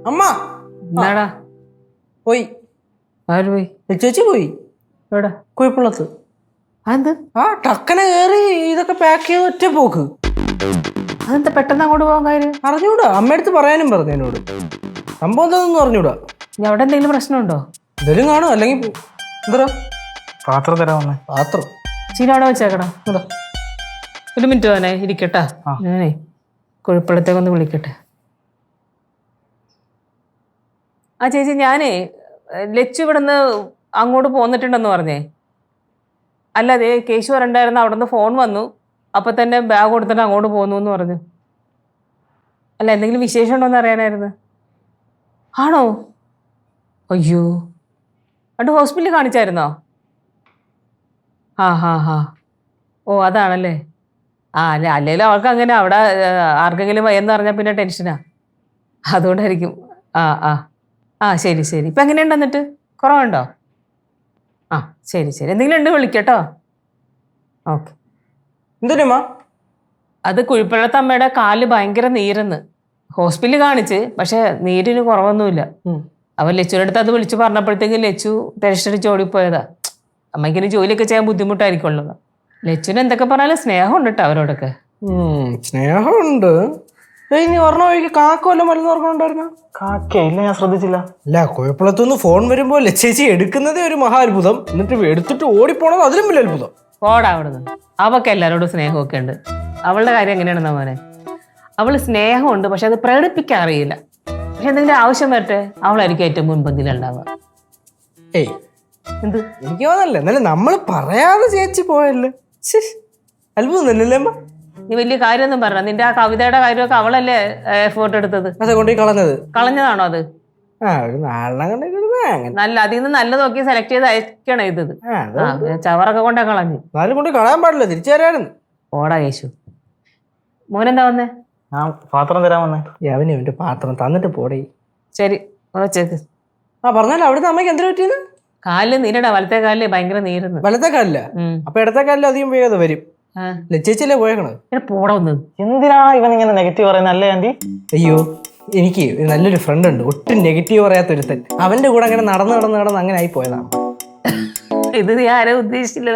അമ്മ എന്താടാ പോയി. ആര് പോയി? ചേച്ചി പോയി. എവിടെ? കുഴപ്പമുള്ളത് അതെന്ത്? ആ ടക്കനെ കേറി ഇതൊക്കെ പാക്ക് ചെയ്ത് ഒറ്റ പോക്ക്. അതെന്താ പെട്ടെന്ന് അങ്ങോട്ട് പോകാൻ കാര്യം? അറിഞ്ഞൂടാ, അമ്മയടുത്ത് പറയാനും പറഞ്ഞു എന്നോട്. സംഭവം എന്താണെന്ന് അറിഞ്ഞൂടാ. ഇനി അവിടെ എന്തെങ്കിലും പ്രശ്നമുണ്ടോ? എന്തെങ്കിലും കാണും, അല്ലെങ്കിൽ എന്താ പാത്രം തരാൻ വന്നേ. പാത്രം ചീന അവിടെ വെച്ചേക്കടാ. ഒരു മിനിറ്റ് തന്നെ ഇരിക്കട്ടാ, ഞാനേ കുഴപ്പത്തേക്കൊന്ന് വിളിക്കട്ടെ. ആ ചേച്ചി, ഞാനേ ലച്ചു ഇവിടുന്ന് അങ്ങോട്ട് പോന്നിട്ടുണ്ടെന്ന് പറഞ്ഞേ. അല്ല, അതെ കേശു വരണ്ടായിരുന്നു, അവിടെ നിന്ന് ഫോൺ വന്നു, അപ്പം തന്നെ ബാഗ് കൊടുത്തിട്ട് അങ്ങോട്ട് പോന്നു എന്ന് പറഞ്ഞു. അല്ല, എന്തെങ്കിലും വിശേഷം ഉണ്ടോയെന്ന് അറിയാനായിരുന്നു. ആണോ? അയ്യോ, അത് ഹോസ്പിറ്റലിൽ കാണിച്ചായിരുന്നോ? ഓ അതാണല്ലേ. അല്ലെങ്കിലും അവൾക്ക് അങ്ങനെ അവിടെ ആർക്കെങ്കിലും വയ്യെന്ന് പറഞ്ഞാൽ പിന്നെ ടെൻഷനാ, അതുകൊണ്ടായിരിക്കും. ശരി ശരി. ഇപ്പം എങ്ങനെയുണ്ട് എന്നിട്ട്? കുറവുണ്ടോ? ശരി ശരി. എന്തെങ്കിലും ഉണ്ട് വിളിക്കട്ടോ. ഓക്കെ. എന്തിനാ? അത് കുഴിപ്പള്ളത്തെ അമ്മയുടെ കാല് ഭയങ്കര നീരെന്ന് ഹോസ്പിറ്റലിൽ കാണിച്ച്, പക്ഷെ നീരിന് കുറവൊന്നുമില്ല. അവൻ ലച്ചുവിൻ്റെ അടുത്ത് അത് വിളിച്ച് പറഞ്ഞപ്പോഴത്തേക്കും ലച്ചു ടെൻഷനടിച്ച് ഓടിപ്പോയതാ. അമ്മയ്ക്കിനി ജോലിയൊക്കെ ചെയ്യാൻ ബുദ്ധിമുട്ടായിരിക്കുള്ളത്. ലച്ചുവിന് എന്തൊക്കെ പറഞ്ഞാലും സ്നേഹമുണ്ട് കേട്ടോ അവരോടൊക്കെ. സ്നേഹമുണ്ട്. ഇനി പറഞ്ഞ വഴിക്ക് കാക്കല്ല മരുന്ന് ഓർക്കണുണ്ടായിരുന്ന കാക്കയില്ല, ഞാൻ ശ്രദ്ധിച്ചില്ല. അല്ല, കുഴപ്പമുള്ളത്തൊന്ന് ഫോൺ വരുമ്പോൾ ലച്ചേച്ചി എടുക്കുന്നതേ ഒരു മഹാ അത്ഭുതം, എന്നിട്ട് എടുത്തിട്ട് ഓടിപ്പോണത് അതിലും വലിയ അത്ഭുതം. ഓടാ അവിടുന്ന്. അവൾക്ക് എല്ലാവരോടും സ്നേഹമൊക്കെ ഉണ്ട്. അവളുടെ കാര്യം എങ്ങനെയാണെന്നാ മോനെ, അവള് സ്നേഹമുണ്ട്, പക്ഷെ അത് പ്രകടിപ്പിക്കാൻ അറിയില്ല. പക്ഷെ എന്തെങ്കിലും ആവശ്യം വരട്ടെ, അവളായിരിക്കും ഏറ്റവും മുൻപന്തിലുണ്ടാവുക. ഏയ് എന്ത് എനിക്ക് തോന്നല്ലേ, എന്നാലും നമ്മൾ പറയാതെ ചേച്ചി പോയല്ലേ, അത്ഭുതം തന്നെയല്ലേ അമ്മ? നീ വലിയ കാര്യമൊന്നും പറഞ്ഞ, നിന്റെ ആ കവിതയുടെ കാര്യമൊക്കെ അവളല്ലേ എഫേർട്ട് എടുത്തത്. അതെ, കൊണ്ടു കളഞ്ഞത്. കളഞ്ഞതാണോ അത്? ഒരു നാലെണ്ണം നല്ല അതിൽ നിന്ന് നല്ല നോക്കി സെലക്ട് ചെയ്ത് അയക്കണം ഇത്. ചവറൊക്കെ കൊണ്ടേ കളഞ്ഞു. നാലും കൊണ്ട് കളയാൻ പാടില്ല, തിരിച്ചു തരായിരുന്നു. ഓടാ യേശു. മോനെന്താ വന്നേ? ഞാൻ പാത്രം തരാൻ വന്നേ. അവന് അവന്റെ പാത്രം തന്നിട്ട് പോടേ. ശരി, വെച്ചേക്ക്. പറഞ്ഞാലോ അവിടുത്തെ അമ്മയ്ക്ക് എന്തിനു പറ്റിയെന്ന്? കാലില് നീരടാ, വലത്തെ കാലില് ഭയങ്കര നീരുന്നു. വലത്തെ കാലില്ല, അപ്പൊ ഇടത്തെ കാലിൽ അധികം വേഗത വരും. ലച്ചേച്ചല്ലേ പോയേക്കണത്. പോടാ ഒന്ന്. എന്തിനാ ഇവൻ ഇങ്ങനെ നെഗറ്റീവ് പറയുന്നത്? അല്ലേ ആന്റി? അയ്യോ, എനിക്ക് നല്ലൊരു ഫ്രണ്ട് ഉണ്ട്, ഒട്ടും നെഗറ്റീവ് പറയാത്തൊരുത്തൻ. അവന്റെ കൂടെ അങ്ങനെ നടന്ന് അങ്ങനെ ആയി പോയതാണ്. ഇത് നീ ആരും ഉദ്ദേശിച്ചില്ല.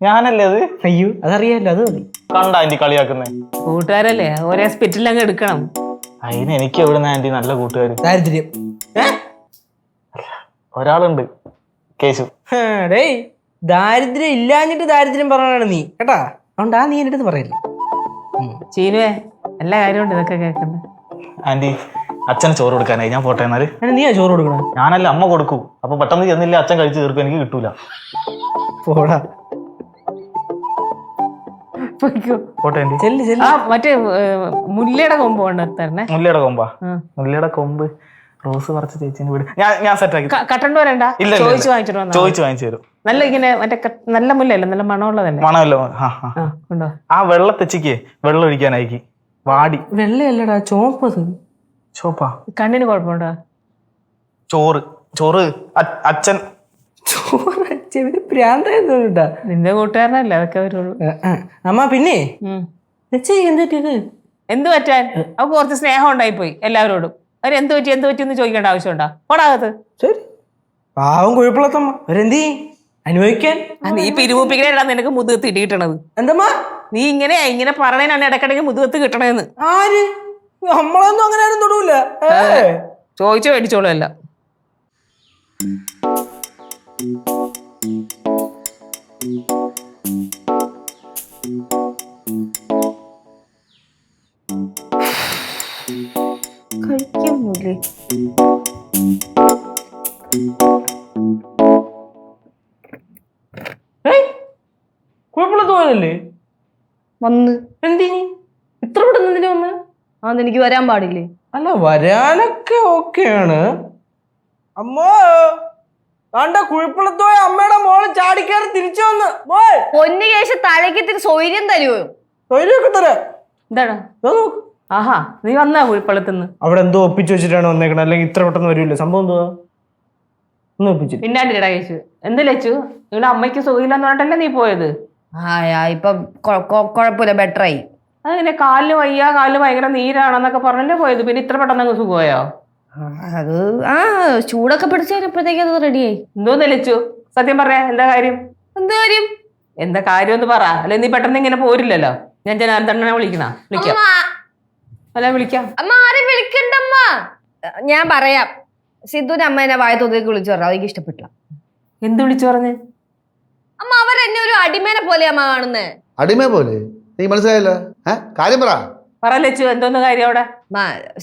ഞാനല്ലേ അത്? അയ്യോ, അതറിയാലോ. അത് മതി. കണ്ട ആന്റി കളിയാക്കുന്നേ? കൂട്ടുകാരല്ലേ, ഒരേ സ്പിറ്റിൽ അങ്ങ് എടുക്കണം. അതിന് എനിക്ക് എവിടുന്ന ആന്റി നല്ല കൂട്ടുകാർ? ദാരിദ്ര്യം. ഒരാളുണ്ട്, കേശു. ഡേയ്, ദാരിദ്ര്യം ഇല്ലാഞ്ഞിട്ട് ദാരിദ്ര്യം പറഞ്ഞാണ് നീ കേട്ടാ. അതുകൊണ്ടാ നീ എൻ്റെ അടുത്ത് പറയില്ല. ചീനുവേ, എല്ലാ കാര്യമുണ്ട് ഇതൊക്കെ കേൾക്കണ്ടേ. ആന്റി, അച്ഛന് ചോറ് കൊടുക്കാനായി, ഞാൻ പോട്ടെ. എന്നാല് നീയാ ചോറ് കൊടുക്കണം? ഞാനല്ല, അമ്മ കൊടുക്കൂ. അപ്പൊ പെട്ടെന്ന് ചെന്നില്ല അച്ഛൻ കഴിച്ചു തീർക്കും, എനിക്ക് കിട്ടൂല. പോടാ. പോട്ടെ ആന്റി. മറ്റേ മുല്ലയുടെ കൊമ്പ് കൊണ്ടുവരണേ. മുല്ലയുടെ കൊമ്പാ? മുല്ലയുടെ കൊമ്പ് റോസ് പറിച്ച് ചേച്ചിന് വീട് ഞാൻ സെറ്റാക്കി. കട്ടണ്ട് വരണ്ട, ചോദിച്ചു വാങ്ങിച്ചു തരും. നല്ല ഇങ്ങനെ മറ്റേ നല്ല മുല്ലല്ലേ, നല്ല മണമുള്ളതല്ലേ? മണമല്ലോ. ആ വെള്ള തെച്ചിക്ക് വെള്ളം ഒഴിക്കാനായിക്ക്. വാടി. വെള്ളയല്ലടാ, ചോപ്പത്. ചോപ്പാ? കണ്ണിന് കുഴപ്പമുണ്ടോ? ചോറ് അച്ഛൻ പ്രാന്താ. നിന്റെ കൂട്ടുകാരനല്ലേ അതൊക്കെ വരുള്ളൂ. അമ്മ പിന്നെ എന്ത് എന്ത് പറ്റാൻ? അവർക്ക് കുറച്ച് സ്നേഹം ഉണ്ടായിപ്പോയി എല്ലാവരോടും. അവർ എന്ത് പറ്റി എന്ന് ചോദിക്കേണ്ട ആവശ്യമുണ്ടോ? ഓടാകത്ത്. ശരി, പാവം കുഴപ്പമില്ലാത്തമ്മ. അവരെന്തി അനുഭവിക്കാൻ? നീ പിരിമുപ്പിക്കണ നിനക്ക് മുതുകത്ത് ഇടി കിട്ടണത്. എന്തമ്മാ നീ ഇങ്ങനെ പറയണാണ് ഇടക്കിടയ്ക്ക് മുതുകത്ത് കിട്ടണേന്ന്. ആര്? നമ്മളൊന്നും അങ്ങനെ ആരും തൊടൂല. ചോദിച്ചു മേടിച്ചോളൂ എല്ലാം. കഴിക്കുന്നില്ലേ? കുഴപ്പമില്ലാത്ത പോയതല്ലേ വന്ന്? എന്തിനി ഇത്ര പെട്ടെന്ന് വന്ന്? എനിക്ക് വരാൻ പാടില്ലേ? അല്ല, വരാനൊക്കെ ഓക്കെയാണ്. അമ്മോ, കുഴപ്പമില്ലാത്ത അമ്മയുടെ മോള് ചാടിക്കാറ് തിരിച്ചു വന്ന്. പൊന്നു കേശ തലയ്ക്ക് ഇത്തിരി സൗകര്യം തരുമോ? സൗകര്യമൊക്കെ തരാം. എന്താണ്? ആഹാ, നീ വന്നാ കുഴിപ്പള്ളത്തുനിന്ന്? അവിടെ എന്തോ ഒപ്പിച്ചു വെച്ചിട്ടാണ് വന്നേക്കണത്, അല്ലെങ്കിൽ ഇത്ര പെട്ടെന്ന് വരില്ല. സംഭവം എന്തുവാ? ഒന്നും ഒപ്പിച്ചു പിന്നാണ്ടിടാ കേശു. എന്ത് ലച്ചു, നിങ്ങളുടെ അമ്മയ്ക്ക് സുഖമില്ലെന്ന് പറഞ്ഞിട്ടല്ലേ നീ പോയത്? ഇപ്പൊ കുഴപ്പമില്ല, ബെറ്ററായി. അതങ്ങനെ കാലിന് വയ്യ, കാലിന് ഭയങ്കര നീരാണെന്നൊക്കെ പറഞ്ഞല്ലേ പോയത്. പിന്നെ ഇത്ര പെട്ടെന്ന് അങ്ങ് സുഖമായോ? അത് ചൂടൊക്കെ പിടിച്ചു കഴിഞ്ഞപ്പോഴത്തേക്ക് അത് റെഡിയായി. എന്തോന്ന് ലച്ചു, സത്യം പറയാ, എന്താ കാര്യം? എന്ത് കാര്യം? എന്താ കാര്യം എന്ന് പറ. അല്ലെ നീ പെട്ടെന്ന് ഇങ്ങനെ പോരില്ലല്ലോ. ഞാൻ ജനാർദ്ദനെ വിളിക്കാം. അല്ല വിളിക്കാം. അമ്മ ആരും വിളിക്കണ്ടമ്മ. ഞാൻ പറയാം. സിദ്ധുവിന്റെ അമ്മ എന്നെ വായത്തോതേക്ക് വിളിച്ചു പറഞ്ഞു. അതെനിക്ക് ഇഷ്ടപ്പെട്ടില്ല. എന്ത് വിളിച്ചു പറഞ്ഞ്? അമ്മ അവരെന്നെ ഒരു അടിമേനെ പോലെ അമ്മ കാണുന്നേ. അടിമ പോലെ? നീ മനസ്സിലായല്ലോ. കാര്യം പറ ലച്ചു, എന്തോന്ന് കാര്യം അവിടെ?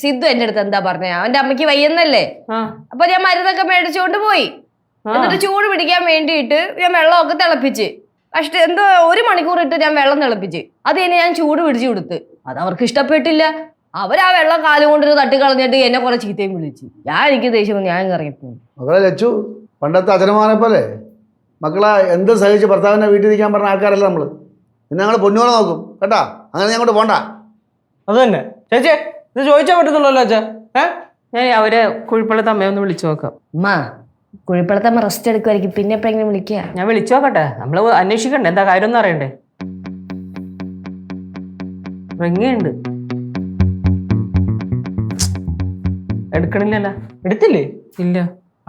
സിദ്ധു എന്റെ അടുത്ത് എന്താ പറഞ്ഞ, അവന്റെ അമ്മയ്ക്ക് വയ്യെന്നല്ലേ. അപ്പൊ ഞാൻ മരുന്നൊക്കെ മേടിച്ചുകൊണ്ട് പോയി. എന്നിട്ട് ചൂട് പിടിക്കാൻ വേണ്ടിയിട്ട് ഞാൻ വെള്ളമൊക്കെ തിളപ്പിച്ച് എന്തോ 1 മണിക്കൂർ ഇട്ട് ഞാൻ വെള്ളം തിളപ്പിച്ച് അത് കഴിഞ്ഞ് ഞാൻ ചൂട് പിടിച്ചു കൊടുത്ത്. അത് അവർക്ക് ഇഷ്ടപ്പെട്ടില്ല. അവരാ വെള്ളം കാലുകൊണ്ടൊരു തട്ടിക്കളഞ്ഞിട്ട് എന്നെ കുറെ ചീത്തയും വിളിച്ച്. എനിക്ക് ദേഷ്യം, ഞാൻ ഇറങ്ങിപ്പോയി. മക്കളെ ലച്ചു, പണ്ടത്തെ അച്ഛനമാനെ പോലെ മക്കളെ എന്ത് സഹിച്ച് ഭർത്താവിനെ വീട്ടിൽ നിൽക്കാൻ പറഞ്ഞ ആൾക്കാരല്ല നമ്മള്. പിന്നെ ഞങ്ങൾ പൊന്നുപോലെ നോക്കും കേട്ടാ. അങ്ങനെ ഞാൻ അങ്ങോട്ട് പോണ്ട. അത് തന്നെ ചേച്ചി, ഇത് ചോദിച്ചാൽ പറ്റത്തുള്ളല്ലോ അച്ഛാ. ഞാൻ അവരെ കുഴിപ്പള്ളത്തെ അമ്മയൊന്ന് വിളിച്ചു നോക്കാം. അമ്മ കുഴിപ്പള്ളത്തെ അമ്മ റെസ്റ്റ് എടുക്കുമായിരിക്കും. പിന്നെ എപ്പോഴെങ്കിലും വിളിക്കുക. ഞാൻ വിളിച്ചു നോക്കട്ടെ. നമ്മള് അന്വേഷിക്കണ്ടേ എന്താ കാര്യം ഒന്നും അറിയണ്ടേ. റിങ്ങുണ്ട്, എടുക്കണില്ലല്ലോ. എടുത്തില്ലേ? ഇല്ല.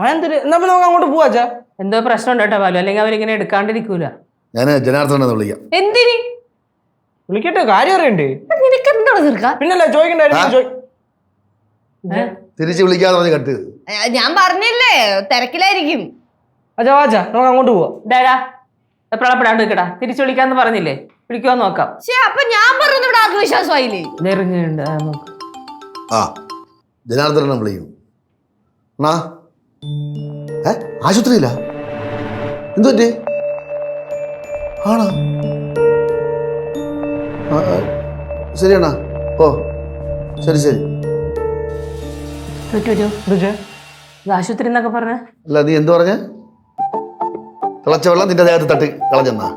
അതെന്തൊരു, എന്നാ പിന്നെ നമുക്ക് അങ്ങോട്ട് പോവാ അച്ഛാ. എന്തോ പ്രശ്നം ഉണ്ട് കേട്ടോ പാലു, അല്ലെങ്കിൽ അവരിങ്ങനെ എടുക്കാണ്ടിരിക്കൂല. ഞാൻ ജനാർദ്ദനെ വിളിക്കാം. എന്തിന് വിളിക്കട്ടെ, കാര്യം അറിയണ്ടേ? നിനക്ക് എന്താണ് തീർക്കാം? പിന്നല്ലേ ചോദിക്കണ്ടായിരുന്നു. തിരിച്ച് വിളിക്കാതെ പറഞ്ഞ് കട്ട് ചെയ്ത്. ഞാൻ പറഞ്ഞില്ലേ തിരക്കിലായിരിക്കും. അച്ഛാ വാച്ചാ, നമുക്ക് അങ്ങോട്ട് പോവാ. ഡാഡാ എപ്പോഴപ്പെടാണ്ട് നിൽക്കടാ. തിരിച്ചു വിളിക്കാന്ന് പറഞ്ഞില്ലേ, വിളിക്കുവാന്ന് നോക്കാം. അപ്പൊ ഞാൻ പറഞ്ഞത് ഇവിടെ ആർക്ക് വിശ്വാസമായില്ലേ? നെറുങ്ങുണ്ട്, നോക്കാം. ജനാർദ്ദനെ വിളിക്കും. ആശുപത്രിയില്ല? എന്തു പറ്റി? ആണോ? ശരിയാണോ? ഓ ശരി ശരി. ഇത് ആശുപത്രി എന്നൊക്കെ പറഞ്ഞ? അല്ല നീ എന്തു പറഞ്ഞ? തിളച്ച വെള്ളം നിന്റെ ദേഹത്ത് തട്ടി കളഞ്ഞെന്നാ?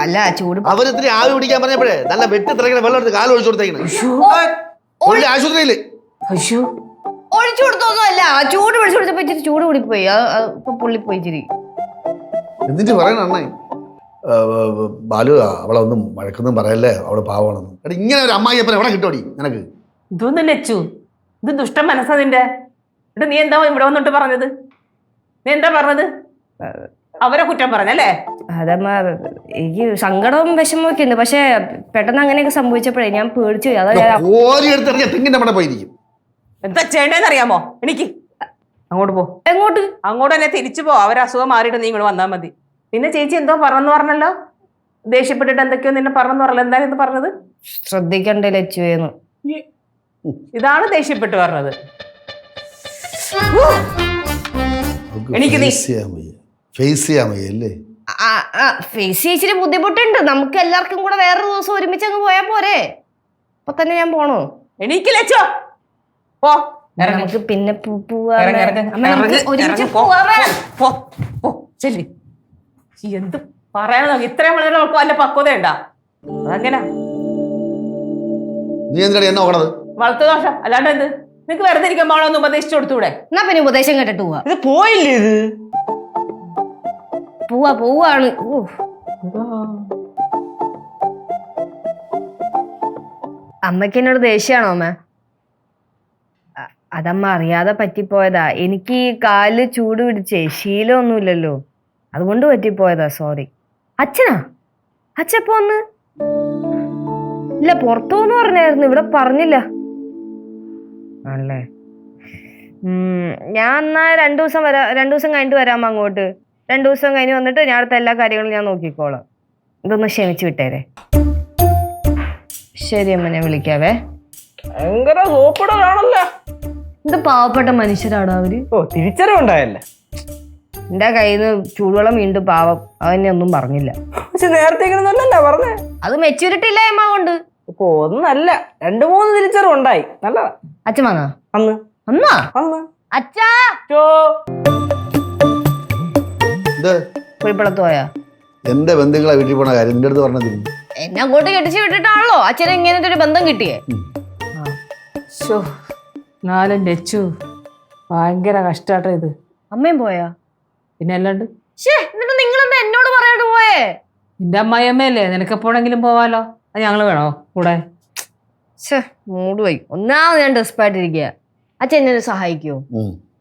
അല്ല ചൂട് അവരിത്തിരി ആവി പിടിക്കാൻ പറഞ്ഞപ്പോഴേ നല്ല വെട്ടി തിറങ്ങണ വെള്ളം എടുത്ത് കാല് ഒഴിച്ചു കൊടുത്തേക്കണേ. ആശുപത്രിയില് ഒഴിച്ചു കൊടുത്തൊന്നുമല്ല, ചൂട് പിടിച്ചു കൊടുത്തപ്പോ ഇച്ചിരി ചൂട് കൂടിപ്പോയി. പൊള്ളിപ്പോയി ഇച്ചിരി. എന്നിട്ട് പറയണ അണ്ണായി ബാലു അവളെ ഒന്നും വഴക്കൊന്നും പറയല്ലേ, അവള് പാവമാണെന്ന്. എടാ ഇങ്ങനെ ഒരു അമ്മായിയപ്പനെ എവിടെ കിട്ടോടി നിനക്ക്? ഇതൊന്നും ലച്ചു, ഇത് ദുഷ്ട മനസ്സാ നിന്റെ. എന്നിട്ട് നീ എന്താ ഇവിടെ വന്നിട്ട് പറഞ്ഞത്? നീ എന്താ പറഞ്ഞത്? അവരെ കുറ്റം പറഞ്ഞല്ലേ? അതമ്മ എനിക്ക് സങ്കടവും വിഷമമൊക്കെ ഉണ്ട്. പക്ഷെ പെട്ടെന്ന് അങ്ങനെയൊക്കെ സംഭവിച്ചപ്പോഴേ ഞാൻ പേടിച്ചു പോയി. അതാ തെങ്ങിന്റെ മട പോയിരിക്കും. എന്താ ചെയ്യേണ്ടതെന്ന് അറിയാമോ? എനിക്ക് അങ്ങോട്ട് പോ. എങ്ങോട്ട്? അങ്ങോട്ട് തന്നെ തിരിച്ചു പോ. അവരസുഖം മാറിയിട്ട് നീ ഇങ്ങോട്ട് വന്നാൽ മതി. നിന്നെ ചേച്ചി എന്തോ പറഞ്ഞെന്ന് പറഞ്ഞല്ലോ, ദേഷ്യപ്പെട്ടിട്ട് എന്തൊക്കെയോ നിന്നെ പറഞ്ഞെന്ന് പറഞ്ഞല്ലോ. എന്തായിരുന്നു പറഞ്ഞത്? ശ്രദ്ധിക്കണ്ടേ ലച്ചുവേന്ന്. ഇതാണ് ദേഷ്യപ്പെട്ട് പറഞ്ഞത്. എനിക്ക് ഫേസ് ചെയ്യാൻ വയ്യല്ലേ? ഫേസ് ഇച്ചിരി ബുദ്ധിമുട്ടുണ്ട്. നമുക്ക് എല്ലാവർക്കും കൂടെ വേറൊരു ദിവസം ഒരുമിച്ച് അങ്ങ് പോയാ പോരെ? അപ്പൊ തന്നെ ഞാൻ പോണോ? എനിക്ക് ലച്ചോ പോ. നമുക്ക് പിന്നെ എന്ത് പറയാൻ നോക്കി? ഇത്രയും വളരെ നമുക്ക് വല്ല പക്വതയുണ്ടാ? അതങ്ങനെ നീ എന്തിനാ എന്നെ നോക്കണത്? വളർത്തു ദോഷം അല്ലാണ്ട് എന്ത്? നിനക്ക് വെറുതെ ഇരിക്കാൻ പോണോന്ന് ഉപദേശിച്ചു കൊടുത്തൂടെ? എന്നാ പിന്നെ ഉപദേശം കേട്ടിട്ട് പോവാ. ഇത് പോയില്ലേ? ഇത് പോവാണ്. അമ്മയ്ക്ക് എന്നോട് ദേഷ്യാണോ അമ്മ? അതമ്മ അറിയാതെ പറ്റിപ്പോയതാ. എനിക്ക് ഈ കാല് ചൂട് പിടിച്ചേ ശീലമൊന്നുമില്ലല്ലോ, അതുകൊണ്ട് പറ്റിപ്പോയതാ. സോറി. അച്ഛനാ? അച്ഛപ്പോ ഒന്ന് ഇല്ല, പുറത്തുന്ന് പറഞ്ഞായിരുന്നു, ഇവിടെ പറഞ്ഞില്ല ആണല്ലേ. ഞാൻ എന്നാ 2 ദിവസം വരാം. 2 ദിവസം കഴിഞ്ഞിട്ട് വരാമോ അങ്ങോട്ട്? 2 ദിവസം കഴിഞ്ഞ് വന്നിട്ട് ഞാൻ അടുത്ത എല്ലാ കാര്യങ്ങളും ഞാൻ നോക്കിക്കോളാം. ഇതൊന്ന് ക്ഷമിച്ചു വിട്ടേരെ. ശരി അമ്മ, ഞാൻ വിളിക്കാവേ. ഭയങ്കര സോപ്പിടലാണല്ലോ. ഇത് പാവപ്പെട്ട മനുഷ്യരാണോ അവര്? തിരിച്ചറിവുണ്ടായല്ലേ? എന്റെ കയ്യിൽ നിന്ന് ചൂടുവെള്ളം വീണ്ടും പാവം. അവനെ ഒന്നും പറഞ്ഞില്ല. പക്ഷെ നേരത്തെ ഇങ്ങനൊന്നല്ല പറഞ്ഞേ. അത് മെച്യൂരിറ്റി ഇല്ല അമ്മ കൊണ്ട്. ഒന്നല്ല 2-3 തിരിച്ചറിവുണ്ടായി. നല്ലതാ. അച്ഛൻ വന്നാ? അന്ന് അച്ഛാ കുഴിപ്പള്ളത്ത് പോയാ? എന്റെ ബന്ധുക്കളെ വീട്ടിൽ പോണ കാര്യം നിന്റെ അടുത്ത് പറഞ്ഞതില്ല. എന്നെ അങ്ങോട്ട് കെട്ടിച്ച് വിട്ടിട്ടാണല്ലോ അച്ഛനെ ഇങ്ങനത്തെ ഒരു ബന്ധം കിട്ടിയേ. നാലും ലച്ചു ഭയങ്കര കഷ്ടാട്ടോ ഇത്. അമ്മയും പോയാ? പിന്നെ അല്ലാണ്ട്. എന്നിട്ട് നിങ്ങളെന്താ എന്നോട് പറയാണ്ട് പോയേ? നിന്റെ അമ്മായിയമ്മയല്ലേ, നിനക്ക് എപ്പോഴെങ്കിലും പോവാലോ. അത് ഞങ്ങൾ വേണോ കൂടെ? മൂട് പോയി. ഒന്നാമത് ഞാൻ ഡെസ്പായിട്ടിരിക്കുക. അച്ഛൻ എന്നെ സഹായിക്കുമോ?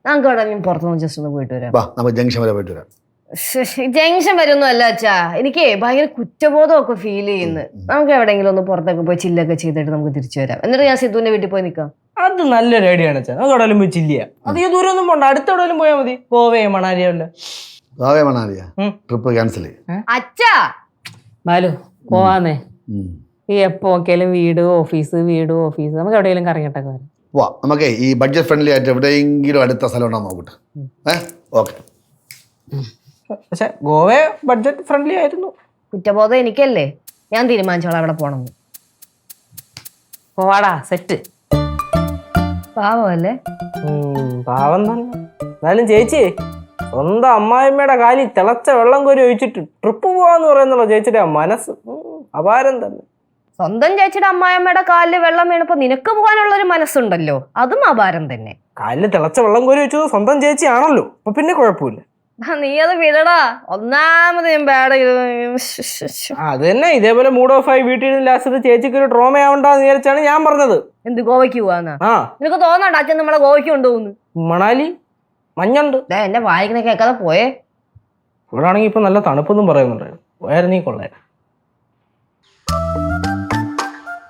നമുക്ക് അവിടെ പുറത്തുനിന്ന് ജസ്റ്റ് ഒന്ന് പോയിട്ട് വരാം. നമുക്ക് ജംഗ്ഷൻ വരെ പോയിട്ട് വരാം. ജംഗ്ഷൻ വരുമൊന്നും അല്ല അച്ഛാ, എനിക്ക് ഭയങ്കര കുറ്റബോധമൊക്കെ ഫീൽ ചെയ്യുന്നു. നമുക്ക് എവിടെയെങ്കിലും ഒന്ന് പുറത്തൊക്കെ പോയി ചില്ലൊക്കെ ചെയ്തിട്ട് നമുക്ക് തിരിച്ചു വരാം. എന്നിട്ട് ഞാൻ സിദ്ധുവിന്റെ വീട്ടിൽ പോയി നിൽക്കാം. അത് നല്ലൊരു ഐഡിയ ആണ് അച്ഛാ. നമുക്ക് എവിടെയും പോയി ചില്ലിയ. അധികം ദൂരം ഒന്നും പോണ്ട, അടുത്തെവിടെയും പോയാൽ മതി. ഗോവയോ മണാലിയോ അല്ല. ഗോവ മണാലിയാ ട്രിപ്പ് ക്യാൻസൽ ചെയ്യും. അച്ഛാ ബാലു പോവാന്നേ. ഈ എപ്പോ നോക്കിയാലും വീട് ഓഫീസ് നമുക്ക് എവിടെയെങ്കിലും കറങ്ങിയിട്ടൊക്കെ വരാം. വാ, നമുക്ക് ഈ ബഡ്ജറ്റ് ഫ്രണ്ട്ലി ആയിട്ട് എവിടെയെങ്കിലും അടുത്ത സ്ഥലം ഉണ്ടോ നോക്കട്ടെ. ഓക്കെ. പക്ഷെ ഗോവ ബഡ്ജറ്റ് ഫ്രണ്ട്ലി ആയിരുന്നു. കുറ്റബോധം എനിക്കല്ലേ, ഞാൻ തീരുമാനിച്ചോളാം അവിടെ പോണം. പോവാടാ സെറ്റ്. പാവമല്ലേ? പാവം തന്നെ. എന്നാലും ചേച്ചി സ്വന്തം അമ്മായിമ്മയുടെ കാലിൽ തിളച്ച വെള്ളം കോരി ഒഴിച്ചിട്ട് ട്രിപ്പ് പോവാന്ന് പറയുന്നുള്ള ചേച്ചിയുടെ മനസ്സ് അപാരം തന്നെ. സ്വന്തം ചേച്ചിയുടെ അമ്മായിമ്മയുടെ കാലിൽ വെള്ളം വീണപ്പോ നിനക്ക് പോകാനുള്ളൊരു മനസ്സുണ്ടല്ലോ, അതും അപാരം തന്നെ. കാലിൽ തിളച്ച വെള്ളം കോരി വെച്ചത് സ്വന്തം ചേച്ചി ആണല്ലോ, അപ്പൊ പിന്നെ കുഴപ്പമില്ല. നീ അത് വിടടാ. ഒന്നാമത് ഞാൻ ബാഡ്. അത് തന്നെ, ഇതേപോലെ മൂഡ് ഓഫ് ആയി വീട്ടിൽ നിന്ന് ലാസ്റ്റ് ചേച്ചിക്ക് ഒരു ട്രോമ ആവണ്ടെന്ന് വിചാരിച്ചാണ് ഞാൻ പറഞ്ഞത്. എന്ത് ഗോവയ്ക്ക് പോവാന്നാ? ആ, നിനക്ക് തോന്നണ്ട അച്ഛൻ നമ്മളെ ഗോവയ്ക്ക് കൊണ്ടുപോകുന്നു? മണാലി മഞ്ഞുണ്ട്. എന്റെ വായിക്കണ കേൾക്കാതെ പോയേ. ഇവിടെ ആണെങ്കിൽ ഇപ്പൊ നല്ല തണുപ്പൊന്നും പറയുന്നുണ്ടായിരുന്നു. പോയായിരുന്നു നീ കൊള്ളേ.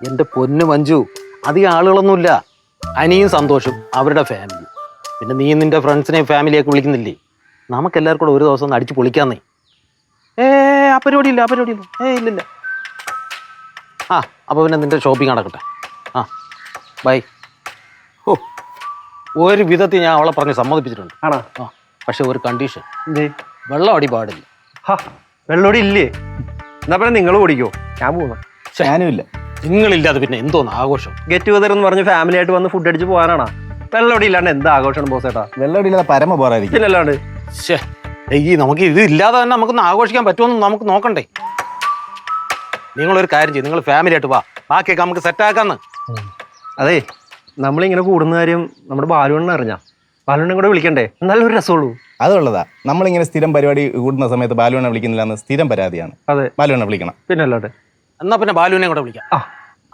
എൻ്റെ പൊന്നു മഞ്ജു, അധികം ആളുകളൊന്നുമില്ല. അനിയും സന്തോഷും അവരുടെ ഫാമിലി, പിന്നെ നീ നിൻ്റെ ഫ്രണ്ട്സിനെയും ഫാമിലിയൊക്കെ വിളിക്കുന്നില്ലേ? നമുക്കെല്ലാവർക്കും കൂടെ ഒരു ദിവസം ഒന്ന് അടിച്ച് പൊളിക്കാന്നേ. ആ പരിപാടിയില്ല ഇല്ലില്ല. ആ അപ്പോൾ പിന്നെ നിൻ്റെ ഷോപ്പിംഗ് നടക്കട്ടെ. ആ ബൈ. ഓ, ഒരു വിധത്തിൽ ഞാൻ അവളെ പറഞ്ഞ് സമ്മതിപ്പിച്ചിട്ടുണ്ട്. ആണോ? ആ, പക്ഷെ ഒരു കണ്ടീഷൻ, വെള്ളം അടി പാടില്ല. വെള്ളോടി ഇല്ലേ? എന്നാ പിന്നെ നിങ്ങൾ ഓടിക്കോ, ഞാൻ പോകുന്നു. ഞാനും ഇല്ല. നിങ്ങളില്ലാതെ പിന്നെ എന്തോന്ന് ആഘോഷം? ഗെറ്റ് ടുഗദർ എന്ന് പറഞ്ഞ് ഫാമിലി ആയിട്ട് വന്ന് ഫുഡ് അടിച്ച് പോകാനാണോ? വെള്ളോടി ഇല്ലാണ്ട് എന്താ ആഘോഷമാണ് ബോസേട്ടാ? വെള്ളം ഇല്ലാതെ പരമ പോരായിരിക്കും. പിന്നല്ലാണ്ട്. നമുക്ക് ഇത് ഇല്ലാതെ തന്നെ നമുക്കൊന്ന് ആഘോഷിക്കാൻ പറ്റുമെന്ന് നമുക്ക് നോക്കണ്ടേ? നിങ്ങളൊരു കാര്യം ചെയ്യും, നിങ്ങൾ ഫാമിലി ആയിട്ട് വാ, ബാക്കിയൊക്കെ നമുക്ക് സെറ്റാക്കാന്ന്. അതെ, നമ്മളിങ്ങനെ കൂടുന്ന കാര്യം നമ്മുടെ ബാലുവണ്ണ അറിഞ്ഞാ? ബാലുവണ്ണെ കൂടെ വിളിക്കണ്ടേ? എന്നാലും ഒരു രസമുള്ളൂ. അതുള്ളതാ. നമ്മളിങ്ങനെ സ്ഥിരം പരിപാടി കൂടുന്ന സമയത്ത് ബാലുവണ്ണ വിളിക്കുന്നില്ല എന്ന് സ്ഥിരം പരാതിയാണ്. അതെ, ബാലുവണ്ണ വിളിക്കണം. പിന്നല്ലാണ്ട്. എന്നാ പിന്നെ ബാലുവിനെ കൂടെ വിളിക്കാം.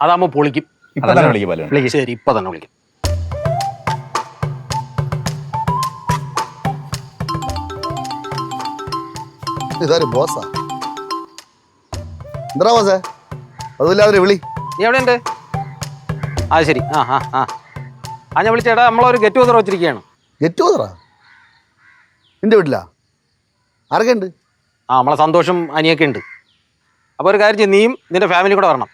അതാകുമ്പോൾ പൊളിക്കും. ഇപ്പൊ തന്നെ വിളിക്കും ബാലുവണ്ണ. ശരി, ഇപ്പൊ തന്നെ വിളിക്കാം. ഇതാര് ബോസാ? എന്താ ബോസേ? അതുമില്ലാതെ വിളി. നീ എവിടെ ഉണ്ട്? ആ ശരി. ഞാൻ വിളിച്ചേട്ടാ, നമ്മളൊരു ഗെറ്റ് ടുഗദർ വെച്ചിരിക്കുകയാണ്. ഗെറ്റ് ടുഗദറാ? നിന്റെ വീട്ടിലാ? ആരൊക്കെ ഉണ്ട്? നമ്മളെ സന്തോഷം അനിയൊക്കെ ഉണ്ട്. അപ്പോൾ ഒരു കാര്യം ചെയ്യും, നീയും നിന്റെ ഫാമിലി കൂടെ വരണം.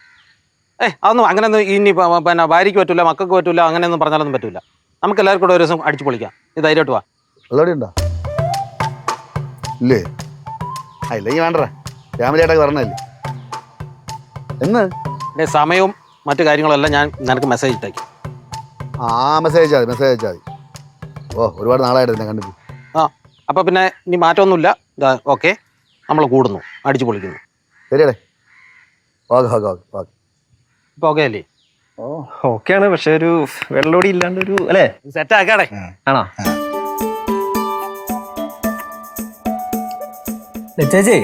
അതൊന്നും അങ്ങനെയൊന്നും ഇനി പിന്നെ ഭാര്യയ്ക്ക് പറ്റില്ല, മക്കൾക്ക് പറ്റില്ല, അങ്ങനെയൊന്നും പറഞ്ഞാലൊന്നും പറ്റില്ല. നമുക്ക് എല്ലാവർക്കും കൂടെ ഒരു ദിവസം അടിച്ചു പൊളിക്കാം. നീ ധൈര്യമായിട്ട് വാ. വെള്ളോടി ഉണ്ടോ? ഇല്ലേ? ഇല്ലെങ്കിൽ വേണ്ടേ, ഫാമിലി ആയിട്ടൊക്കെ വരണല്ലേ. എന്ന് എൻ്റെ സമയവും മറ്റു കാര്യങ്ങളെല്ലാം ഞാൻ നിനക്ക് മെസ്സേജ് ഇട്ടേക്കും. മെസ്സേജ് അയച്ചാൽ മതി. ഓ, ഒരുപാട് നാളായിട്ട് എന്നെ കണ്ടിട്ട്. അപ്പോൾ പിന്നെ ഇനി മാറ്റമൊന്നുമില്ല. ഓക്കെ, നമ്മൾ കൂടുന്നു, അടിച്ചു പൊളിക്കുന്നു. ശരിയടേ. ഓക്കെ. ഇപ്പോൾ ഓക്കെ അല്ലേ? ഓക്കെയാണ്, പക്ഷെ ഒരു വെള്ളോടി ഇല്ലാണ്ട് ഒരു അല്ലേ സെറ്റാക്കാടേ. ആണോ? ചേച്ചി,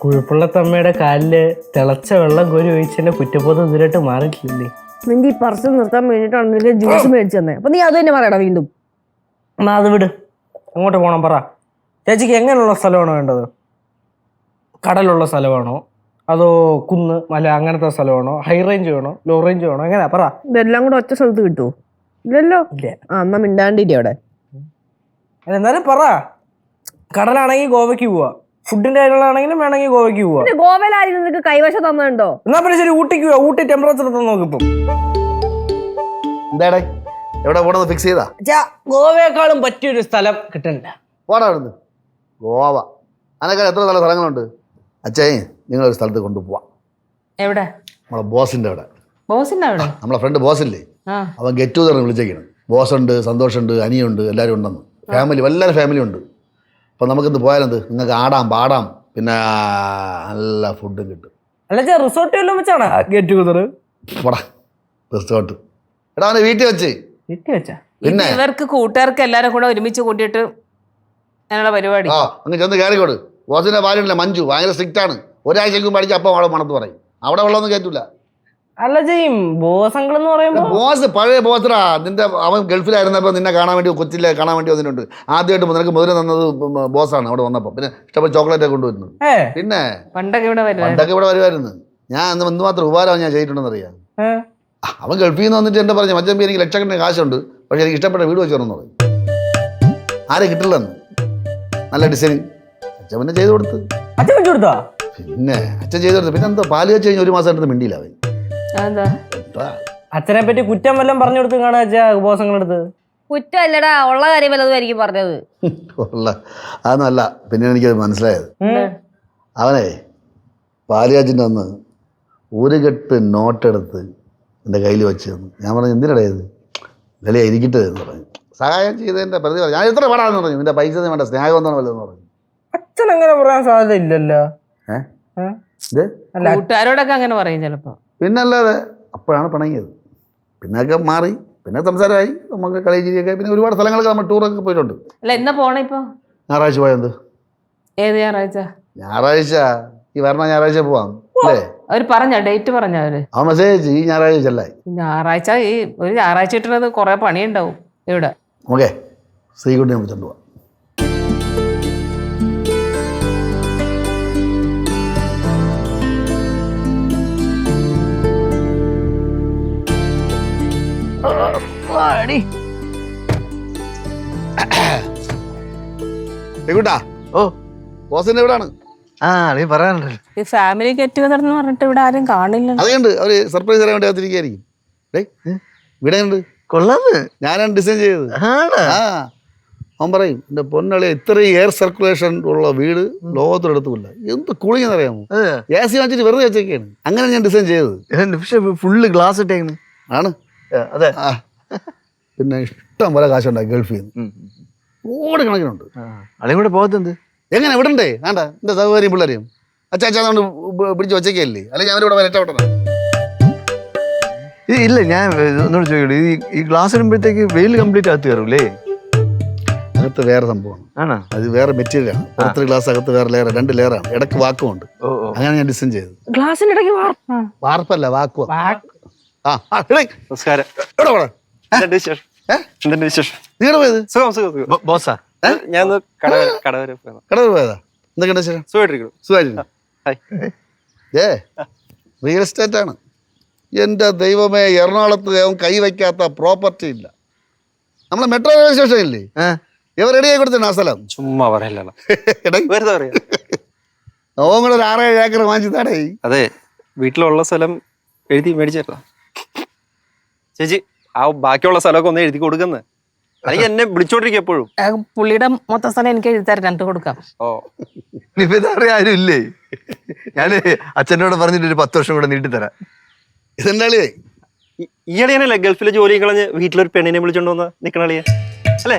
കുഴപ്പമുള്ളത്തമ്മയുടെ കാലില് തിളച്ച വെള്ളം കോരി ഒഴിച്ചതിന്റെ കുറ്റബോധം ഇതുവരായിട്ട് മാറിയിട്ടില്ലേ? നിന്റെ ഈ പർസ് നിർത്താൻ വേണ്ടിയിട്ടാണ് നിനക്ക് ജ്യൂസ് മേടിച്ചു തന്നെ. അപ്പൊ നീ അത് തന്നെ പറയടാ വീണ്ടും. എന്നാ അത് വിട്, അങ്ങോട്ട് പോകണം. പറ ചേച്ചിക്ക് എങ്ങനെയുള്ള സ്ഥലമാണോ വേണ്ടത്? കടലുള്ള സ്ഥലമാണോ, അതോ കുന്ന് മല അങ്ങനത്തെ സ്ഥലമാണോ, ഹൈ റേഞ്ച് വേണോ, ലോ റേഞ്ച് വേണോ? എങ്ങനെയാ പറ. ഇതെല്ലാം കൂടെ ഒറ്റ സ്ഥലത്ത് കിട്ടുമോ? ഇല്ലല്ലോ. ഇല്ല. എന്നാ മിണ്ടാണ്ടില്ലേ അവിടെ. എന്നാലും പറ. കടലാണെങ്കിൽ ഗോവയ്ക്ക് പോവാ, ഫുഡിന്റെ കാര്യങ്ങളാണെങ്കിലും വേണമെങ്കിൽ ഗോവയ്ക്ക് പോവാ. ഗോവയിലായിരിക്കും നിനക്ക് കൈവശം തന്നുണ്ടോ? എന്നാ പിന്നെ ശരി, ഊട്ടിക്ക് പോവാ. ഊട്ടി ടെമ്പറേച്ചർ എത്താൻ നോക്കിപ്പം. എന്താടേ, എവിടെ പോണെന്ന് ഫിക്സ് ചെയ്താ? ഗോവയെക്കാളും പറ്റിയൊരു സ്ഥലം കിട്ടണ്ട. പോടാ അവിടുന്ന്. ഗോവ അതിനേക്കാൾ എത്ര നല്ല സ്ഥലങ്ങളുണ്ട്. അച്ഛേ, നിങ്ങളൊരു സ്ഥലത്ത് കൊണ്ടുപോവാം. എവിടെ? നമ്മളെ ബോസിന്റെ അവിടെ. ബോസിന്റെ അവിടെ? നമ്മളെ ഫ്രണ്ട് ബോസില്ലേ, അവൻ ഗെറ്റ് ടുഗദറിന് വിളിച്ചേക്കണം. ബോസുണ്ട്, സന്തോഷമുണ്ട്, അനിയുണ്ട്, എല്ലാവരും ഉണ്ടെന്ന്. ഫാമിലി, എല്ലാവരും ഫാമിലി ഉണ്ട്. അപ്പം നമുക്കിന്ന് പോയാലെന്ത്, നിങ്ങൾക്ക് ആടാം പാടാം, പിന്നെ നല്ല ഫുഡും കിട്ടും. അല്ല റിസോർട്ട് വല്ലതും വെച്ചാണ് ഗെറ്റ് ടുഗദർ? പോടാ റിസോർട്ട്. എടാ അവനെ വീട്ടിൽ വെച്ച്. വീട്ടിൽ വെച്ചാ? പിന്നെ ഇവർക്ക് കൂട്ടുകാർക്ക് എല്ലാരും കൂടെ ഒരുമിച്ച് കൂട്ടിയിട്ട് ഞങ്ങളുടെ പരിപാടി. അങ്ങ് ചെന്ന് കയറിക്കോട്. ബോസിന്റെ ഭാര്യയുണ്ടല്ലേ മഞ്ജു, ഭയങ്കര സ്ട്രിക്റ്റ് ആണ്. ഒരാഴ്ചക്കും പഠിച്ച് അപ്പം അവളെ മണത്ത് പറയും. അവിടെ വെള്ളമൊന്നും കയറ്റൂല. അല്ല ചെയ്യും ബോസ് അങ്കിൾ എന്ന് പറയുമ്പോ ബോസ് പഴയ ബോസറാ. നിന്റെ അവൻ ഗൾഫിലായിരുന്നപ്പോൾ നിന്നെ കാണാൻ വേണ്ടി കൊച്ചിയിലെ കാണാൻ വേണ്ടി വന്നിട്ടുണ്ട്. ആദ്യമായിട്ട് നിനക്ക് മുതൽ തന്നത് ബോസാണ് അവിടെ വന്നപ്പോൾ. പിന്നെ ഇഷ്ടപ്പെട്ട ചോക്ലേറ്റ് ഒക്കെ കൊണ്ടുവരുന്നത്. പിന്നെ പണ്ടൊക്കെ ഇവിടെ വരുമായിരുന്നു. ഞാൻ എന്തുമാത്രം ഉപകാരമാണ് ഞാൻ ചെയ്തിട്ടുണ്ടെന്ന് അറിയാം. അവൻ ഗൾഫിൽ നിന്ന് വന്നിട്ട് എന്നെ പറഞ്ഞു, മച്ചമ്പി എനിക്ക് ലക്ഷക്കണക്കിന് കാശുണ്ട്, പക്ഷെ എനിക്ക് ഇഷ്ടപ്പെട്ട വീട് വെച്ച് തരണമെന്ന് പറയും. ആരെ കിട്ടില്ലെന്ന്. നല്ല ഡിസൈനിങ് അച്ഛൻ പിന്നെ ചെയ്ത് കൊടുത്ത്. അച്ഛൻ വെച്ചു കൊടുത്താ? പിന്നെ അച്ഛൻ ചെയ്ത് കൊടുത്ത്. പിന്നെ എന്താ പാല് വെച്ച് കഴിഞ്ഞ് 1 മാസം എടുത്ത് മിണ്ടിയില്ല അവൻ. അച്ഛനെ പറ്റി കുറ്റം വല്ലതും പറഞ്ഞു കൊടുത്ത് കാണാ ബോസ് അങ്കിളടുത്ത്? കുറ്റമല്ലടാ, ഉള്ള കാര്യം വല്ലതും ആയിരിക്കും പറഞ്ഞത്. അതൊന്നുമല്ല. പിന്നെ എനിക്കത് മനസ്സിലായത്, അവനെ പാലിയാച്ചിൻ്റെ അന്ന് 1 കെട്ട് നോട്ടെടുത്ത് എൻ്റെ കയ്യിൽ വെച്ച് തന്നു. ഞാൻ പറഞ്ഞു, എന്തിനടാ ഇത്? വില ഇരിക്കട്ടെ എന്ന് പറഞ്ഞു. സഹായം ചെയ്തതിൻ്റെ പ്രതി പറഞ്ഞു. ഞാൻ എത്ര പാടാന്ന് പറഞ്ഞു. നിന്റെ പൈസ വേണ്ട, സ്നേഹം എന്താണ് വല്ലതെന്ന് പറഞ്ഞു. അച്ഛൻ അങ്ങനെ പറയാൻ സാധ്യത ഇല്ലല്ലോ. കൂട്ടുകാരോടൊക്കെ അങ്ങനെ പറയും ചിലപ്പോ. പിന്നല്ലാതെ അപ്പോഴാണ് പിണങ്ങിയത്. പിന്നൊക്കെ മാറി, പിന്നെ സംസാരമായി, നമുക്ക് കളി ചിരിയൊക്കെ. പിന്നെ ഒരുപാട് സ്ഥലങ്ങളൊക്കെ നമ്മൾ ടൂറൊക്കെ പോയിട്ടുണ്ട്. അല്ല എന്നാ പോണേ ഇപ്പൊ? ഞായറാഴ്ച പോയത്. ഏത് ഞായറാഴ്ച? ഞായറാഴ്ച ഈ വരണ ഞായറാഴ്ച പോവാം അല്ലേ? അവര് പറഞ്ഞ ഡേറ്റ് പറഞ്ഞ അവര്? അവൻ മെസ്സേജ് ഈ ഞായറാഴ്ച ചെല്ലായി. ഞായറാഴ്ച ഈ ഒരു ഞായറാഴ്ച കിട്ടുന്നത് കുറെ പണിയുണ്ടാവും ഇവിടെ. ഓക്കെ, ശ്രീകുട്ടിനെ വിളിച്ചോണ്ട് പോവാം. ഓ ബോസിന്റെ എവിടാണ്? നീ പറയാനുണ്ടല്ലോ. ഈ ഫാമിലി ഗെറ്റ് ടുഗദർ എന്ന് പറഞ്ഞിട്ട് ഇവിടെ ആരും കാണില്ല. അതുകൊണ്ട് അവര് സർപ്രൈസ് തരാൻ വേണ്ടി കാത്തിരിക്കുകയായിരിക്കും. ഇവിടെ ഉണ്ട് കൊള്ളാന്ന്. ഞാനാണ് ഡിസൈൻ ചെയ്തത്. അവൻ പറയും, എൻ്റെ പൊന്നളി ഇത്രയും എയർ സർക്കുലേഷൻ ഉള്ള വീട് ലോകത്തിലെടുത്തുമില്ല. എന്ത് കൂളിംഗ് എന്നറിയാമോ? AC വാങ്ങിച്ചിട്ട് വെറുതെ വെച്ചൊക്കെയാണ്. അങ്ങനെ ഞാൻ ഡിസൈൻ ചെയ്തത്. പക്ഷെ ഫുള്ള് ഗ്ലാസ് ഇട്ടേന്ന് ആണ്. അതെ. പിന്നെ ഇഷ്ടം പോലെ കാശുണ്ടായി ഗൾഫിൽ നിന്ന്. കോടിക്കണക്കിനുണ്ട്. അല്ലെങ്കിൽ കൂടെ പോകത്തെന്ത്? എങ്ങനെ വിടണ്ടേ? വേണ്ട, എൻ്റെ സൗകര്യം പിള്ളേരെയും അച്ഛാച്ചാന്ന് പിടിച്ച് വെച്ചേക്കല്ലേ? അല്ലെങ്കിൽ ഞാൻ ഇവിടെ വരട്ടപ്പെട്ടത്. ഇല്ല, ഞാൻ ഒന്നുകൂടെ ചോദിക്കട്ടെ, ഈ ഗ്ലാസ് ഇടുമ്പോഴത്തേക്ക് വെയിൽ കംപ്ലീറ്റ് അകത്ത് കയറൂലേ? അകത്ത് വേറെ സംഭവമാണ്. ആണോ? അത് വേറെ മെറ്റീരിയലാണ്. പുറത്തൊരു ഗ്ലാസ്, അകത്ത് വേറെ ലെയർ, 2 ലെയറാണ്. ഇടയ്ക്ക് വാക്കുമുണ്ട്. അങ്ങനെ ഞാൻ ഡിസൈൻ ചെയ്തത്. ഗ്ലാസിന്റെ ഇടയ്ക്ക് വാർപ്പല്ല, വാക്കുവ. നമസ്കാരം. നീടെ പോയത് ബോസാ? ഞാൻ കടവരെ കടവൂർ പോയതാ? എന്തൊക്കെയുണ്ട് ശരി? സുഖമായിരിക്കും. റിയൽ എസ്റ്റേറ്റ് ആണ്. എൻ്റെ ദൈവമേ, എറണാകുളത്ത് അവൻ കൈവയ്ക്കാത്ത പ്രോപ്പർട്ടി ഇല്ല. നമ്മളെ മെട്രോ റെയിൽവേ സ്റ്റേഷൻ ഇല്ലേ, ഇവ റെഡി ആയി കൊടുത്തിട്ടുണ്ട് ആ സ്ഥലം. ചുമ്മാ പറയല്ലോ. ഓൻ കൂടെ ഒരു 6-7 ഏക്കർ വാങ്ങിച്ചതാടേ. അതെ, വീട്ടിലുള്ള സ്ഥലം എഴുതി മേടിച്ചേട്ടാ ചേച്ചി. ആ ബാക്കിയുള്ള സ്ഥലമൊക്കെ ഒന്ന് എഴുതി കൊടുക്കുന്നത്. അല്ലെങ്കിൽ എന്നെ വിളിച്ചോണ്ടിരിക്കും എപ്പോഴും. പുള്ളിയുടെ മൊത്തം സ്ഥലം എനിക്ക് എഴുതി തരാം, 2 കൊടുക്കാം. ഇതറിയ ആരും ഇല്ലേ? ഞാൻ അച്ഛനോട് പറഞ്ഞിട്ട് ഒരു 10 വർഷം കൂടെ നീട്ടിത്തരാം. ഇതെന്താളിയേ? ഈയിടെയാണല്ലേ ഗൾഫിലെ ജോലി കളഞ്ഞ് വീട്ടിലൊരു പെണ്ണിനെ വിളിച്ചോണ്ട് വന്ന് നിക്കണളിയെ അല്ലേ?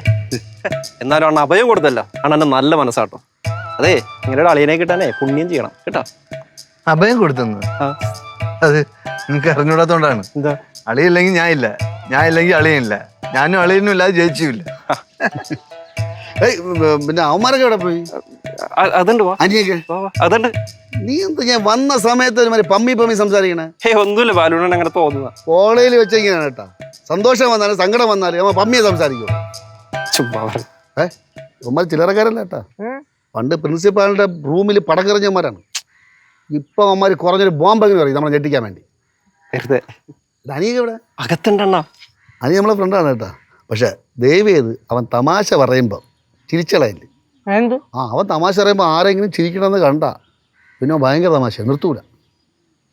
എന്നാലും അണ്ണ അഭയം കൊടുത്തല്ല. അണ്ണന്റെ നല്ല മനസ്സാട്ടോ. അതെ, ഇങ്ങനെ ഒരു അളിയനെ കിട്ടാനേ പുണ്യം ചെയ്യണം കേട്ടോ. അഭയം കൊടുത്തെന്ന്? അത് നിനക്ക് അറിഞ്ഞൂടാത്തോണ്ടാണ്. എന്താ? അളിയില്ലെങ്കിൽ ഞാൻ ഇല്ല, ഞാൻ ഇല്ലെങ്കിൽ അളിയനില്ല, ഞാനും അളിയനും ഇല്ലാതെ ജയിച്ചില്ല. പിന്നെ അവന്മാരൊക്കെ എവിടെ പോയി? അതുണ്ട് അനിയൊക്കെ അതുണ്ട്. നീ എന്താ ഞാൻ വന്ന സമയത്ത് ഒരു പമ്മി സംസാരിക്കണേ? ഒന്നുമില്ല, ബാലുണ്ണൻ അങ്ങനെ തോന്നുക. കോളേജിൽ വെച്ചെങ്ങനെയാണ് കേട്ടാ. സന്തോഷം വന്നാലും സങ്കടം വന്നാലും അവൻ പമ്മിയെ സംസാരിക്കും. അവന്മാർ ചില്ലറക്കാരല്ല കേട്ടാ. പണ്ട് പ്രിൻസിപ്പാളിന്റെ റൂമിൽ പടക്കെറിഞ്ഞവന്മാരാണ്. ഇപ്പൊ അവന്മാർ കുറഞ്ഞൊരു ബോംബെങ്ങനെ പറയും നമ്മളെ ഞെട്ടിക്കാൻ വേണ്ടി. അനിയൊക്കെ ഇവിടെ അകത്തുണ്ടെണ്ണ. അനി നമ്മളെ ഫ്രണ്ടാണ് കേട്ടാ. പക്ഷെ ദയവ് ചെയ്ത് അവൻ തമാശ പറയുമ്പോൾ ചിരിച്ചളയില്ലേ? അവൻ തമാശ പറയുമ്പോൾ ആരെങ്കിലും ചിരിക്കണമെന്ന് കണ്ട പിന്നെ ഭയങ്കര തമാശ നിർത്തൂല.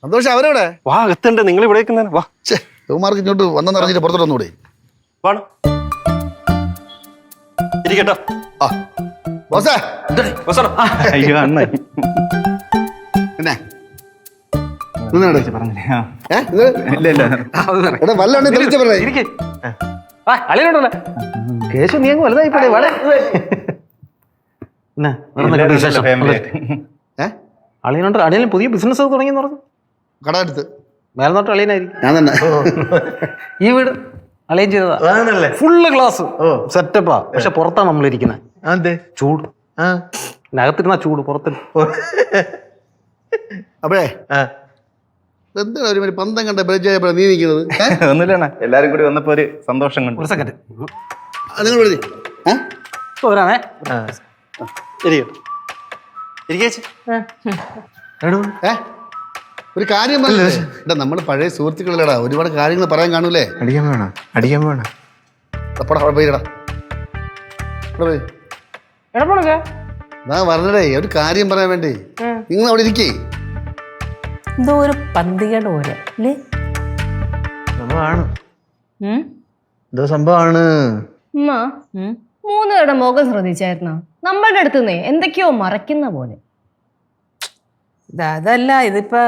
സന്തോഷം അവരെവിടെ? വാ, അകത്തുണ്ട്. നിങ്ങൾ ഇവിടെ വാ. യുവമാർക്ക് ഇങ്ങോട്ട് വന്നെന്ന് അറിഞ്ഞിട്ട് പുറത്തോട്ട് ഒന്നുകൂടെ ഇരിക്കട്ടോ. ബോസേ. അയ്യോ അണ്ണ പിന്നെ കേശു നീ അങ്ങ് വലുതായി പോടെ. അളിയനുണ്ട്. അളിയൻ പുതിയ ബിസിനസ് തുടങ്ങിയെന്ന് പറഞ്ഞു. കട എടുത്ത് മേൽനോട്ട് അളിയനായിരിക്കും. ഞാൻ തന്നെ. ഈ വീട് അളിയൻ ചെയ്തതാ. ഫുള്ള് ഗ്ലാസ് സെറ്റപ്പാ. പക്ഷെ പുറത്താ നമ്മളിരിക്കുന്നത്. അതെ, ചൂട്. അകത്തിരുന്ന ചൂട് പുറത്ത്. അപ്പോഴേ എന്താണ് ഒരു പന്തം കണ്ട ബ്രജ് നീ നിൽക്കുന്നത്? ഒന്നുമില്ല എല്ലാരും കൂടി വന്നപ്പോ ഒരു സന്തോഷം കണ്ടു. ഒരു സെക്കൻഡ് നിങ്ങൾ വിളിച്ചേ പോരാമേ. ഒരു കാര്യം പറഞ്ഞില്ലേ എടാ, നമ്മൾ പഴയ സുഹൃത്തുക്കളല്ലടാ, ഒരുപാട് കാര്യങ്ങൾ പറയാൻ കാണൂലേ. അടിക്കാൻ വേണം. പോയിടാ പോയി. ഞാൻ പറഞ്ഞടേ ഒരു കാര്യം പറയാൻ വേണ്ടി നിങ്ങൾ അവിടെ ഇരിക്കേ. എന്തോ ഒരു പന്തികേട് പോലെ അല്ലേ? സംഭവമാണ് ഉം? എന്തോ സംഭവമാണ്. ഉമ്മ 3 പേരുടെ മുഖം ശ്രദ്ധിച്ചായിരുന്നോ? നമ്മളുടെ അടുത്തുനിന്നേ എന്തൊക്കെയോ മറയ്ക്കുന്ന പോലെ. അതല്ല, ഇതിപ്പോ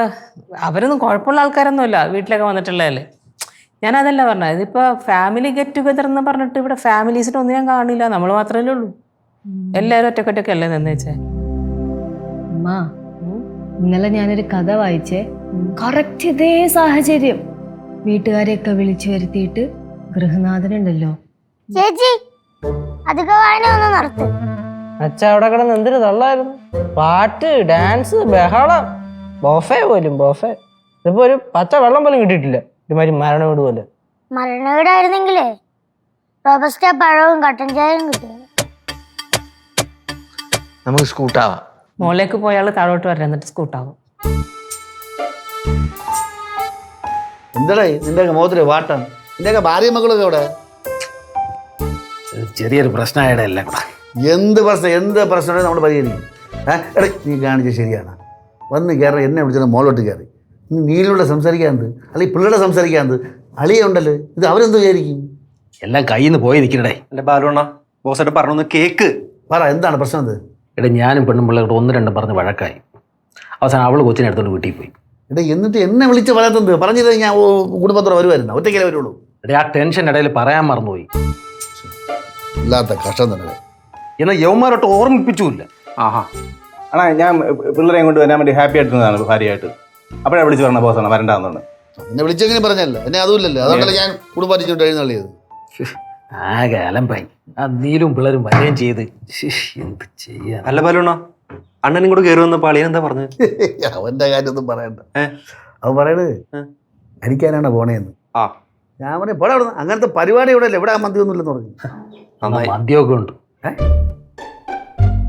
അവരൊന്നും കുഴപ്പമുള്ള ആൾക്കാരൊന്നുമല്ല, വീട്ടിലൊക്കെ വന്നിട്ടുള്ളതല്ലേ. ഞാനതല്ല പറഞ്ഞത്, ഇതിപ്പോ ഫാമിലി ഗെറ്റ് ടുഗദർ എന്ന് പറഞ്ഞിട്ട് ഇവിടെ ഫാമിലീസിനെ ഒന്നും ഞാൻ കാണില്ല, നമ്മൾ മാത്രമല്ലേ ഉള്ളൂ. എല്ലാവരും ഒറ്റക്കൊറ്റക്കല്ലേ നിന്നേച്ചേ. അമ്മ ഇന്നലെ ഞാനൊരു കഥ വായിച്ചേ, കറക്റ്റ് ഇതേ സാഹചര്യം. വീട്ടുകാരെയൊക്കെ വിളിച്ചു വരുത്തിയിട്ട് ഗൃഹനാഥനുണ്ടല്ലോ. ചേച്ചി അധിക വായന ഒന്ന് നടത്ത്. അച്ഛ അവിടെ കിടന്ന് എന്തൊരു തള്ളായിരുന്നു. പാട്ട്, ഡാൻസ്, ബഹളം, ബോഫേ പോലും ബോഫേ. ഇതിപ്പോ ഒരു പച്ച വെള്ളം പോലും കിട്ടിയിട്ടില്ല, ഒരുമാതിരി മരണ വീട് പോലെ. മരണ വീടായിരുന്നെങ്കിലേ റോബസ്റ്റ പഴവും കട്ടൻ ചായയും കിട്ടും. നമുക്ക് സ്കൂട്ടാവാം. മോളിലേക്ക് പോയാൽ താഴോട്ട് വരാം, എന്നിട്ട് സ്കൂട്ടാവും. എന്താടേ നിന്റെ മുഖത്തില് വാട്ടം? നിന്റെയൊക്കെ ഭാര്യ മക്കളൊക്കെ അവിടെ ചെറിയൊരു പ്രശ്നമായിട്ട് എല്ലാം കൂടെ. എന്ത് പ്രശ്നം നമ്മൾ പരിഹരിക്കും. എടേ നീ കാണിച്ച ശരിയാണ്. വന്ന് കയറി എന്നെ വിളിച്ചാൽ മോളോട്ട് കയറി നീലൂടെ സംസാരിക്കാന്ത്, അല്ലെങ്കിൽ പിള്ളേരുടെ സംസാരിക്കാന്ത്, അളിയുണ്ടല്ലോ. ഇത് അവരെന്ത് വിചാരിക്കും? എല്ലാം കയ്യിൽ നിന്ന് പോയി നിൽക്കണേ. എന്റെ ബാലുണ്ണ ബോസായിട്ട് പറഞ്ഞു കേക്ക് പറ എന്താണ് പ്രശ്നം? എന്ത്? എടാ ഞാനും പെണ്ണും പിള്ളേരോട് 1-2 പറഞ്ഞ് വഴക്കായി. അവസാനം അവള് കൊച്ചിനെ എടുത്തോണ്ട് വീട്ടിൽ പോയി. എടാ എന്നിട്ട് എന്നെ വിളിച്ച് പറയാത്തത്? പറഞ്ഞില്ല ഞാൻ കുടുംബത്തോടെ വരുമായിരുന്നു, ഒറ്റയ്ക്കേ വരുള്ളൂ. എടാ ആ ടെൻഷൻ ഇടയിൽ പറയാൻ മറന്നുപോയി. ഇല്ലാത്ത കഷ്ടം തന്നെ. എന്നാൽ യവന്മാരോട്ട് ഓർമ്മിപ്പിച്ചില്ല. ആഹാ ആണാ ഞാൻ പിള്ളേരെയും കൊണ്ട് വരാൻ വേണ്ടി ഹാപ്പി ആയിട്ടിരുന്നതാണ് ഭാര്യയായിട്ട്. അപ്പോഴാണ് വിളിച്ച് പറഞ്ഞ ബോസാണ് വരണ്ടാന്ന്. എന്നെ വിളിച്ചെങ്ങനെ പറഞ്ഞല്ലോ, എന്നെ അതുമില്ലല്ലോ. അതുകൊണ്ടല്ലേ ഞാൻ കുടുംബാറ്റിച്ചോട്ട് എഴുന്നള്ളിയത്. ആകെ അലമ്പായി. ആ നീലും പിള്ളേരും വരികയും ചെയ്ത് എന്ത് ചെയ്യാൻ. അല്ല ബാലുണ്ണ, അണ്ണനും കൂടെ കയറി വന്നപ്പോ അളിയൻ എന്താ പറഞ്ഞു? അവന്റെ കാര്യമൊന്നും പറയണ്ട. അവൻ പറയണത് അടിക്കാനാണ് പോണേന്ന്. ഞാൻ പറഞ്ഞു പോടാ അവിടെ, അങ്ങനത്തെ പരിപാടി ഇവിടെ അല്ലേ, ഇവിടെ ആ മന്തി ഒന്നും ഇല്ലെന്ന് പറഞ്ഞു. മദ്യമൊക്കെ ഉണ്ട്.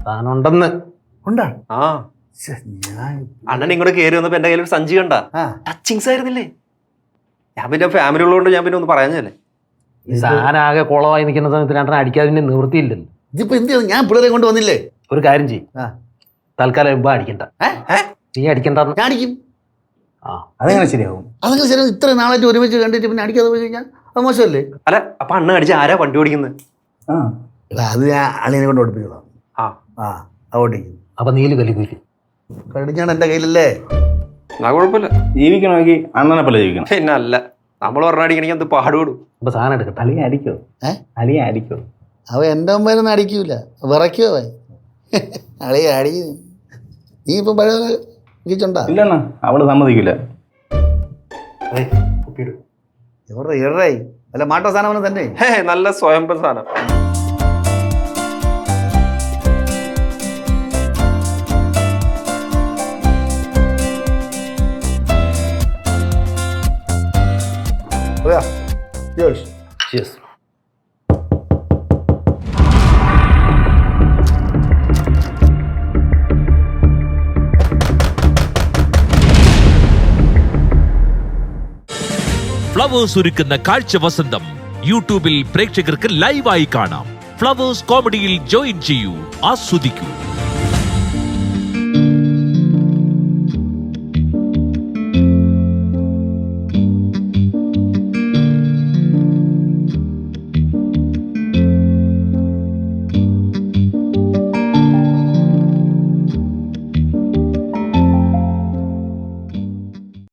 താനുണ്ടെന്ന് ഉണ്ടാ? ഞാൻ അണ്ണൻ ഇങ്ങോട്ട് കയറി വന്നപ്പോ എന്റെ കയ്യിൽ ഒരു സഞ്ചി കണ്ട ടച്ചിങ്സ് ആയിരുന്നില്ലേ. ഞാൻ പിന്നെ ഫാമിലി ഉള്ളതുകൊണ്ട് ഞാൻ പിന്നെ ഒന്ന് പറയാഞ്ഞല്ലേ. ഈ സാധനം ആകെ കുളമായി നിൽക്കുന്ന സമയത്ത് 2 അടിക്കാതെ നിവൃത്തിയില്ലല്ലോ. ഇതിപ്പോ എന്ത് ചെയ്തു? ഞാൻ പിള്ളേരെ കൊണ്ട് വന്നില്ലേ. ഒരു കാര്യം ചെയ്യും, തൽക്കാലം ഇപ്പൊ അടിക്കണ്ട. നീ അടിക്കണ്ട. ഞാൻ അടിക്കും. അതെങ്ങനെ ശരിയാവും? അതൊക്കെ ശരി. ഇത്ര നാളായിട്ട് ഒരുമിച്ച് കണ്ടിട്ട് പിന്നെ അടിക്കാതെ പോയി കഴിഞ്ഞാൽ അത് മോശമല്ലേ? അല്ല അപ്പൊ അണ്ണ അടിച്ച ആരാ വണ്ടി ഓടിക്കുന്നത്? അത് ഞാൻ അളിയനെ കൊണ്ട് ഓടിപ്പിച്ചോളാം. ഓടിക്കും. അപ്പൊ നീല് കലിക്കൂല് കടിഞ്ഞാണ് എന്റെ കയ്യിലല്ലേ. എന്നാ കുഴപ്പമില്ല. ജീവിക്കണമെങ്കിൽ അണ്ണനെ പോലെ ജീവിക്കണം. പിന്നെ അല്ല, നമ്മൾ പറഞ്ഞ അടിക്കണമെങ്കിൽ എന്ത് പാടുപെടും. അപ്പൊ സാധനം എടുക്കട്ടെ. അളിയെ അടിക്കോ? അളിയെ അടിക്കോ? അവൻ എൻ്റെ മുമ്പേരൊന്നും അടിക്കൂല, വിറയ്ക്കോ അവൻ. അളിയ അടി. നീ ഇപ്പം പഴയ ജീവിച്ചുണ്ടാ? ഇല്ലണ്ണ, അവള് സമ്മതിക്കില്ല. ഇറേ അല്ല മാട്ടോ സാധനം തന്നെ. നല്ല സ്വയംഭ സാധനം. Cheers. ഫ്ലവേഴ്സ് ഒരുക്കുന്ന കാഴ്ച വസന്തം യൂട്യൂബിൽ പ്രേക്ഷകർക്ക് ലൈവായി കാണാം. ഫ്ലവേഴ്സ് കോമഡിയിൽ ജോയിൻ ചെയ്യൂ, ആസ്വദിക്കൂ.